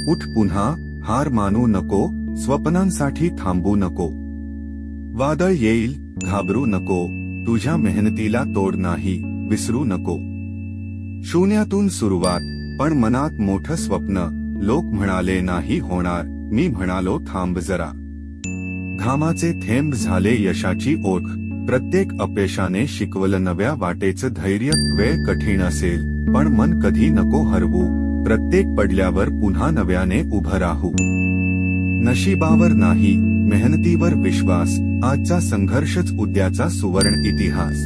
उठ पुन्हा, हार मानू नको, स्वप्नांसाठी थांबू नको. वादळ येईल, घाबरू नको, तुझ्या मेहनतीला तोड नाही, विसरू नको. शून्यातून सुरुवात, पण मनात मोठं स्वप्न. लोक म्हणाले नाही होणार, मी म्हणालो थांब जरा. घामाचे थेंब झाले यशाची ओळख. प्रत्येक अपयशाने शिकवलं नव्या वाटेचं धैर्य. वेळ कठीण असेल, पण मन कधी नको हरवू. प्रत्येक पडल्यावर पुन्हा नव्याने उभं राहू. नशिबावर नाही, मेहनतीवर विश्वास. आजचा संघर्षच उद्याचा सुवर्ण इतिहास.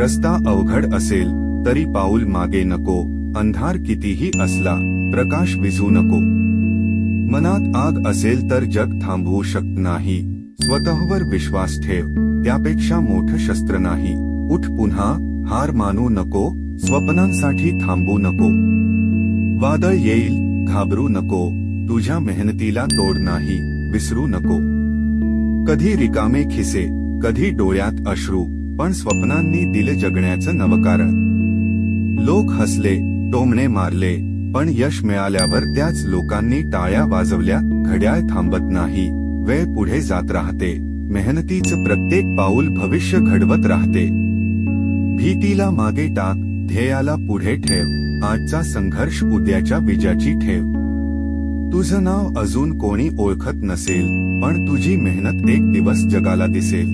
रस्ता अवघड असेल तरी पाऊल मागे नको. अंधार कितीही असला, प्रकाश विझू नको. मनात आग असेल तर जग थांबवू शकत नाही. स्वतःवर विश्वास ठेव, त्यापेक्षा मोठं शस्त्र नाही. उठ पुन्हा, हार मानू नको, स्वप्नांसाठी थांबू नको. वादळ येईल, घाबरू नको, तुझ्या मेहनतीला तोड नाही, विसरू नको. कधी रिकामे खिसे, कधी डोळ्यात अश्रू, पण स्वप्नांनी दिले जगण्याचं नवकारण. लोक हसले, टोमणे मारले, पण यश मिळाल्यावर त्याच लोकांनी टाळ्या वाजवल्या. घड्याळ थांबत नाही, वेळ पुढे जात राहते. मेहनतीचं प्रत्येक पाऊल भविष्य घडवत राहते. भीतीला मागे टाक, ध्येयाला पुढे ठेव. आजचा संघर्ष उद्याच्या विजयाची ठेव. तुझं नाव अजून कोणी ओळखत नसेल, पण तुझी मेहनत एक दिवस जगाला दिसेल.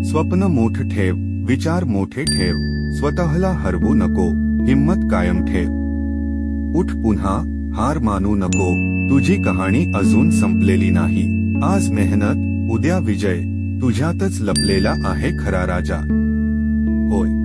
स्वप्न मोठं ठेव, विचार मोठे ठेव. स्वतःला हरवू नको, हिम्मत कायम ठेव. उठ पुन्हा, हार मानू नको, तुझी कहाणी अजून संपलेली नाही. आज मेहनत, उद्या विजय, तुझ्यातच लपलेला आहे खरा राजा. होय.